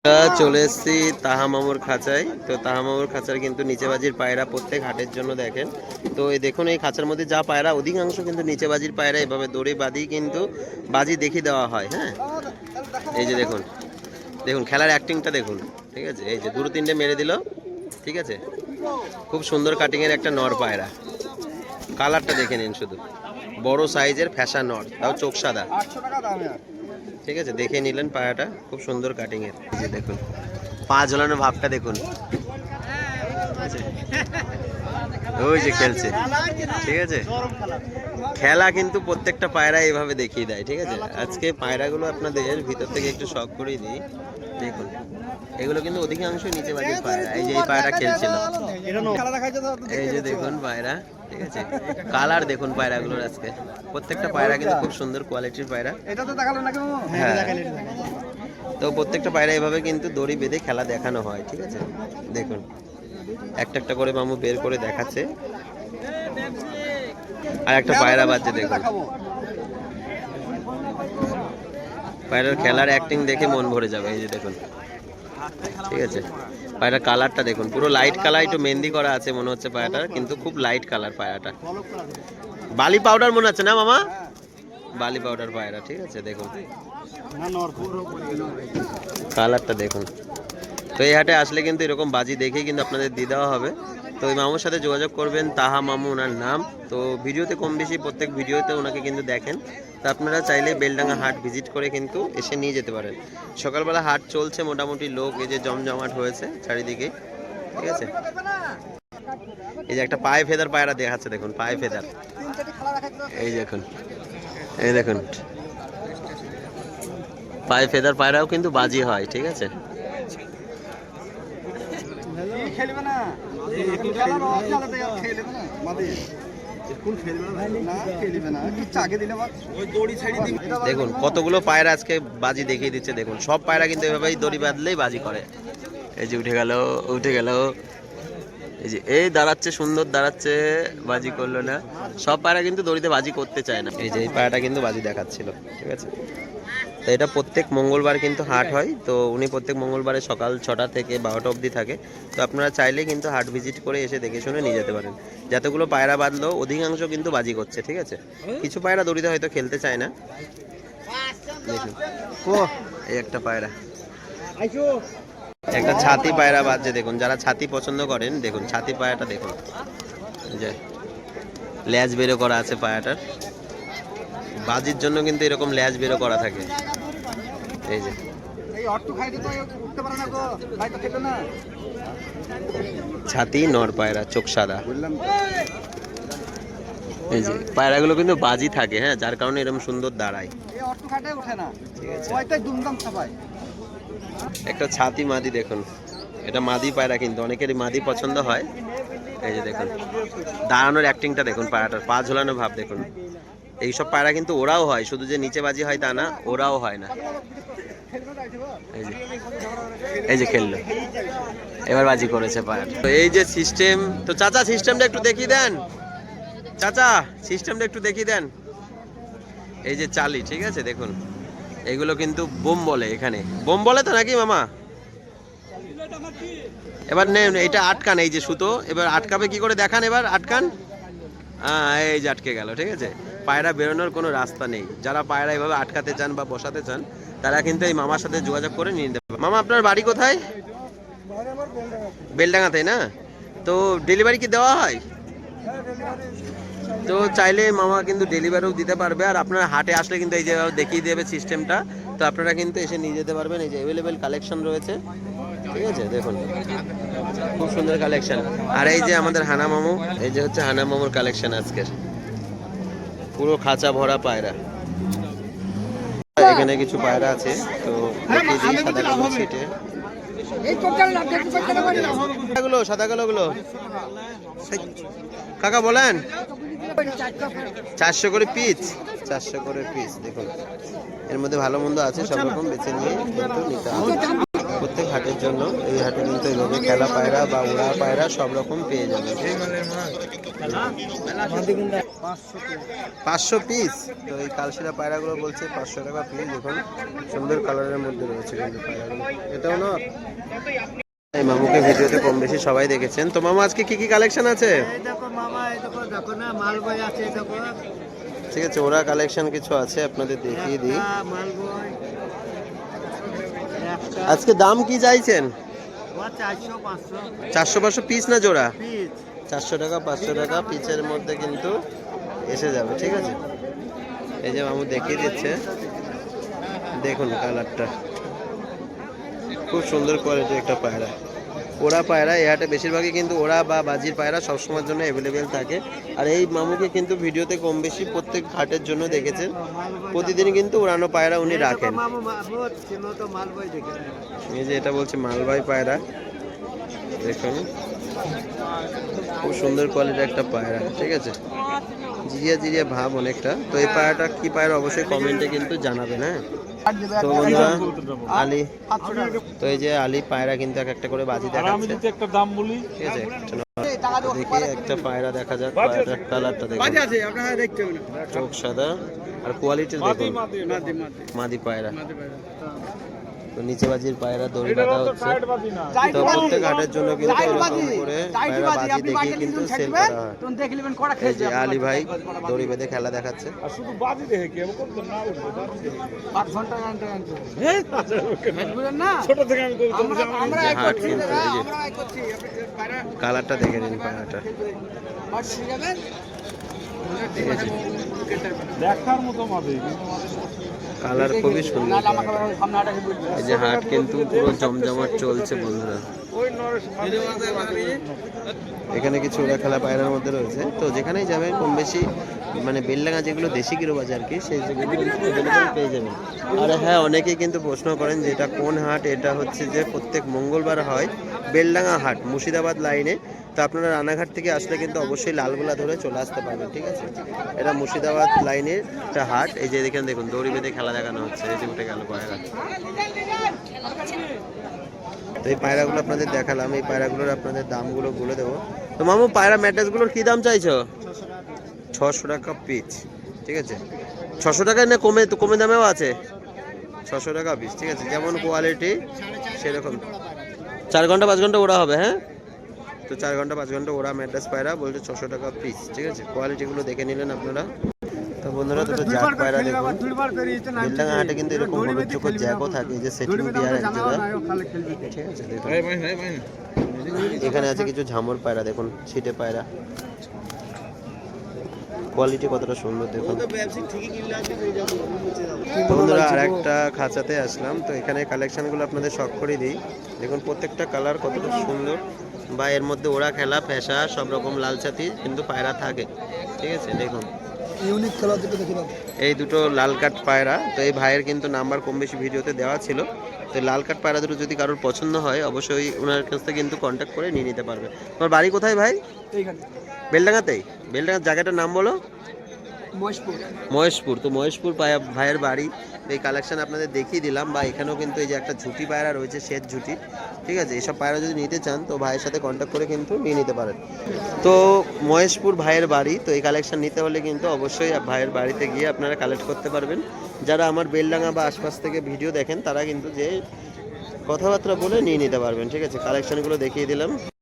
চলে এসেছি তাহা মামুর খাঁচায়। তো তাহা মামুর খাঁচার কিন্তু নিচে বাজির পায়রা প্রত্যেক হাটের জন্য দেখেন। তো এই দেখুন এই খাঁচার মধ্যে যা পায়রা অধিকাংশ কিন্তু নিচে বাজির পায়রা এভাবে দড়ি বাঁধি কিন্তু বাজি দেখিয়ে দেওয়া হয়। হ্যাঁ, এই যে দেখুন দেখুন খেলার অ্যাক্টিংটা দেখুন। ঠিক আছে, এই যে দুটো তিনটে মেরে দিল। ঠিক আছে, খুব সুন্দর কাটিংয়ের একটা নর পায়রা। কালারটা দেখে নিন শুধু, বড় সাইজের ফ্যাশা নর, তাও চোখ সাদা। ঠিক আছে, দেখে নিলেন পায়রাটা খুব সুন্দর কাটিংয়ের। এই যে দেখুন পা ঝোলানোর ভাবটা দেখুন, ওই যে খেলছে। ঠিক আছে, খেলা কিন্তু প্রত্যেকটা পায়রা এইভাবে দেখিয়ে দেয়। ঠিক আছে, আজকে পায়রাগুলো আপনাদের ভিতর থেকে একটু শখ করেই দিই। দেখুন এগুলো কিন্তু অধিকাংশ নিচে বাজির পায়রা। এই যে এই পায়রা খেলছিল, এই যে দেখুন পায়রা। ঠিক আছে, কালার দেখুন পায়রাগুলোর। আজকে প্রত্যেকটা পায়রা কিন্তু খুব সুন্দর কোয়ালিটির পায়রা। হ্যাঁ, তো প্রত্যেকটা পায়রা এভাবে কিন্তু দড়ি বেঁধে খেলা দেখানো হয়। ঠিক আছে, দেখুন একটা একটা করে মামু বের করে দেখাচ্ছে। আর একটা পায়রা বাজছে দেখুন, পায়রার খেলার অ্যাক্টিং দেখে মন ভরে যাবে। এই যে দেখুন, ঠিক আছে, পায়রার কালারটা দেখুন, পুরো লাইট কালার, একটু মেহেন্দি করা আছে মনে হচ্ছে পায়রাটার, কিন্তু খুব লাইট কালার পায়রাটা। বালি পাউডার মনে হচ্ছে না মামা, বালি পাউডার পায়রা। ঠিক আছে, দেখুন কালারটা দেখুন। তো এই হাটে আসলে কিন্তু এরকম বাজি দেখেই কিন্তু আপনাদের দিয়ে দেওয়া হবে। তো ওই মামুর সাথে যোগাযোগ করবেন, তাহা মামু ওনার নাম। তো ভিডিওতে কম বেশি প্রত্যেক ভিডিওতে ওনাকে কিন্তু দেখেন। তো আপনারা চাইলে বেলডাঙ্গা হাট ভিজিট করে কিন্তু এসে নিয়ে যেতে পারেন। সকালবেলা হাট চলছে, মোটামুটি লোক এই যে জমজমাট হয়েছে চারিদিকে। ঠিক আছে, এই যে একটা পায়ে ফেদার পায়রা দেখাচ্ছে দেখুন, পায়ে ফেদার। এই দেখুন, এই দেখুন পায়ে ফেদার পায়রাও কিন্তু বাজি হয়। ঠিক আছে, দেখুন কতগুলো পায়রা আজকে বাজি দেখিয়ে দিচ্ছে। দেখুন সব পায়রা কিন্তু এভাবেই দড়ি বাঁধলেই বাজি করে। এই যে উঠে গেল, উঠে গেল, এই যে এই দাঁড়াচ্ছে, সুন্দর দাঁড়াচ্ছে, বাজি করলো না। সব পায়রা কিন্তু দড়িতে বাজি করতে চায় না। এই যে এই পায়রাটা কিন্তু বাজি দেখাচ্ছিল। ঠিক আছে, তো এটা প্রত্যেক মঙ্গলবার কিন্তু হাট হয়। তো উনি প্রত্যেক মঙ্গলবারে সকাল 6টা থেকে 12টা অবধি থাকে। তো আপনারা চাইলে কিন্তু হাট ভিজিট করে এসে দেখে শুনে নিয়ে যেতে পারেন। যতগুলো পায়রা বাঁধলো অধিকাংশ কিন্তু বাজি করছে। ঠিক আছে, কিছু পায়রা দড়িতে হয়তো খেলতে চায় না। দেখুন ও এই একটা পায়রা, একটা ছাতি পায়রা বাজছে দেখুন। যারা ছাতি পছন্দ করেন দেখুন ছাতি পায়রাটা দেখুন, যে ল্যাজ বেরো করা আছে পায়রাটার। বাজির জন্য কিন্তু এরকম ল্যাজ বেরো করা থাকে। এই যে ছাতি নর পায়রা, চোখ সাদা। এই যে পায়রাগুলো কিন্তু বাজি থাকে, হ্যাঁ, যার কারণে এরকম সুন্দর দাঁড়ায়। একটা ছাতি মাদি দেখুন, এটা মাদি পায়রা কিন্তু অনেকেরই মাদি পছন্দ হয়। এই যে দেখুন দাঁড়ানোর অ্যাক্টিংটা দেখুন, পায়রাটার পা ঝোলানো ভাব দেখুন। এইসব পায়রা কিন্তু ওরাও হয়, শুধু যে নিচে বাজি হয় তা না, ওরাও হয় না। এই যে এই যে খেললো, এবার বাজি করেছে পায়রা। তো এই যে সিস্টেম, তো চাচা সিস্টেমটা একটু দেখিয়ে দেন, চাচা সিস্টেমটা একটু দেখিয়ে দেন। এই যে চালি, ঠিক আছে, দেখুন এগুলো কিন্তু বোম বলে, এখানে বোম বলে তো নাকি মামা? এবার নেন এটা আটকান, এই যে সুতো, এবার আটকাবে কি করে দেখান, এবার আটকান। এই যে আটকে গেল। ঠিক আছে, পায়রা বেরোনোর কোনো রাস্তা নেই। যারা পায়রা এভাবে আটকাতে চান বা বসাতে চান তারা কিন্তু এই মামার সাথে যোগাযোগ করে নিয়ে নিতে পারবে। মামা আপনার বাড়ি কোথায়? বেলডাঙ্গাতে না? তো ডেলিভারি কি দেওয়া হয়? তো চাইলে মামা কিন্তু ডেলিভারিও দিতে পারবে। আর আপনারা হাটে আসলে কিন্তু এই যে দেখিয়ে দেবে সিস্টেমটা, তো আপনারা কিন্তু এসে নিয়ে যেতে পারবেন। এই যে অ্যাভেলেবেল কালেকশন রয়েছে। ঠিক আছে, দেখুন খুব সুন্দর কালেকশন। আর এই যে আমাদের হানা মামু, এই যে হচ্ছে হানা মামুর কালেকশন আজকের, পুরো খাঁচা ভরা পায়রা। এখানে কিছু পায়রা আছে, তো দেখিয়ে দিই সাদা কালো সিটে। সাদা কালো গুলো কাকা বলেন 400 করে পিস, 400 করে পিস। দেখুন এর মধ্যে ভালো মন্দ আছে, সব রকম বেছে নিয়ে কিন্তু নিতে হবে। প্রত্যেক হাটের জন্য এই হাটে কিন্তু এইভাবে খেলা পায়রা বা ওড়া পায়রা সব রকম পেয়ে যাবেন। 500 পিস। তো এই কালশিরা পায়রাগুলো বলছে 500 টাকা পিস। দেখুন সুন্দর কালারের মধ্যে রয়েছে কিন্তু পায়রাগুলো। এটাও না এই মামুকে ভিডিওতে কম বেশি সবাই দেখেছেন। তো মামা আজকে কি কি কালেকশন আছে? ঠিক আছে, ওরা কালেকশন কিছু আছে আপনাদের দেখিয়ে দিই। আজকে দাম কি চাইছেন? 400-500 পিস না জোড়া? 400 টাকা 500 টাকা পিচের মধ্যে কিন্তু এসে যাবে। ঠিক আছে, এই যে মামু দেখিয়ে দিচ্ছে, দেখুন কালারটা খুব সুন্দর কোয়ালিটির একটা পায়রা। ওড়া পায়রা এই হাটে বেশিরভাগই কিন্তু ওড়া বা বাজির পায়রা সবসময়ের জন্য অ্যাভেলেবেল থাকে। আর এই মামুকে কিন্তু ভিডিওতে কম বেশি প্রত্যেক হাটের জন্য দেখেছেন, প্রতিদিন কিন্তু উড়ানো পায়রা উনি রাখেন। এই যে এটা বলছে মালবাই পায়রা, দেখুন খুব সুন্দর কোয়ালিটির একটা পায়রা। ঠিক আছে, জিরিয়া জিরিয়া ভাব অনেকটা। তো এই পায়রাটা কি পায়রা অবশ্যই কমেন্টে কিন্তু জানাবেন। হ্যাঁ, তো বন্ধুরা আলী, তো এই যে আলী পায়রা কিন্তু এক একটা করে বাজি দেখাচ্ছে। ঠিক আছে, দেখি একটা পায়রা দেখা যাক। পায়রাটার কালারটা দেখুন, চোখ সাদা আর কোয়ালিটি দেখুন, মাদি পায়রা। তো নিচে বাজির পায়রা দড়ি বাঁধা হচ্ছে। তো প্রত্যেক হাটের জন্য কিন্তু এরকম করে পায়রা বাজি দেখিয়ে কিন্তু সেল করা হয়। এই যে আলী ভাই দড়ি বেঁধে খেলা দেখাচ্ছে। হাট কিন্তু কালারটা দেখে নিন পায়রাটা। ঠিক আছে, কালার খুবই সুন্দর। এই যে হাট কিন্তু পুরো জমজমাট চলছে বন্ধুরা। এখানে কিছু ওরা খেলা পায়রার মধ্যে রয়েছে। তো যেখানেই যাবেন কম বেশি মানে বেলডাঙ্গা যেগুলো দেশি গিরো বাজার কি সেই যেগুলো পেয়ে যাবেন। আর হ্যাঁ, অনেকেই কিন্তু প্রশ্ন করেন যে এটা কোন হাট। এটা হচ্ছে যে প্রত্যেক মঙ্গলবার হয় বেলডাঙ্গা হাট, মুর্শিদাবাদ লাইনে। তো আপনারা রানাঘাট থেকে আসলে কিন্তু অবশ্যই লালগোলা ধরে চলে আসতে পারবেন। ঠিক আছে, এটা মুর্শিদাবাদ লাইনের একটা হাট। এই যে এখানে দেখুন দড়ি বেঁধে খেলা দেখানো হচ্ছে। এই যে উঠে গেল পায়রা। তো এই পায়রাগুলো আপনাদের দেখালাম, এই পায়রাগুলোর আপনাদের দামগুলো বলে দেবো। তো মামু পায়রা ম্যাট্রেসগুলোর কি দাম চাইছো? 600 টাকা পিস। ঠিক আছে, 600 টাকায় না কমে দামেও আছে? 600 টাকা পিস। ঠিক আছে, যেমন কোয়ালিটি সেরকম। 4 ঘন্টা 5 ঘন্টা ওরা হবে। হ্যাঁ, তো 4 ঘন্টা 5 ঘন্টা ওরা ম্যাট্রেস পায়রা বলছে 600 টাকা পিস। ঠিক আছে, কোয়ালিটিগুলো দেখে নিলেন আপনারা। তো বন্ধুরা দুটো জ্যাক পায়রা দেখুন। বেলডাঙ্গা হাটে কিন্তু এরকম হলুদ চোখের জ্যাকও থাকে, যে সেটিং দেওয়ার এক জায়গা। ঠিক আছে, দেখুন এখানে আছে কিছু ঝামর পায়রা, দেখুন ছিটে পায়রা, কোয়ালিটি কতটা সুন্দর দেখুন। তো বন্ধুরা আর একটা খাঁচাতে আসলাম। তো এখানে কালেকশনগুলো আপনাদের শখ করে দিই। দেখুন প্রত্যেকটা কালার কতটা সুন্দর, বা এর মধ্যে ওরা খেলা পেশা সব রকম লাল ছাতি কিন্তু পায়রা থাকে। ঠিক আছে, দেখুন ইউনিক কালার দুটো দেখে নাও। এই দুটো লাল কাট পায়রা। তো এই ভাইয়ের কিন্তু নাম্বার কম বেশি ভিডিওতে দেওয়া ছিল। তো লাল কাট পায়রা দুটো যদি কারোর পছন্দ হয় অবশ্যই ওনার কাছ থেকে কিন্তু কন্ট্যাক্ট করে নিয়ে নিতে পারবে। তোমার বাড়ি কোথায় ভাই? বেলডাঙ্গাতেই। বেলডাঙ্গার জায়গাটার নাম বলো। মহেশপুর। তো মহেশপুর ভাইয়ের বাড়ি। এই কালেকশন আপনাদের দেখিয়ে দিলাম। বা এখানেও কিন্তু এই যে একটা ঝুটি পায়রা রয়েছে, শ্বেত ঝুটি। ঠিক আছে, এইসব পায়রা যদি নিতে চান তো ভাইয়ের সাথে কন্ট্যাক্ট করে কিন্তু নিয়ে নিতে পারেন। তো মহেশপুর ভাইয়ের বাড়ি। তো এই কালেকশন নিতে হলে কিন্তু অবশ্যই ভাইয়ের বাড়িতে গিয়ে আপনারা কালেক্ট করতে পারবেন। যারা আমার বেলডাঙ্গা বা আশপাশ থেকে ভিডিও দেখেন তারা কিন্তু যে কথাবার্তা বলে নিয়ে নিতে পারবেন। ঠিক আছে, কালেকশনগুলো দেখিয়ে দিলাম।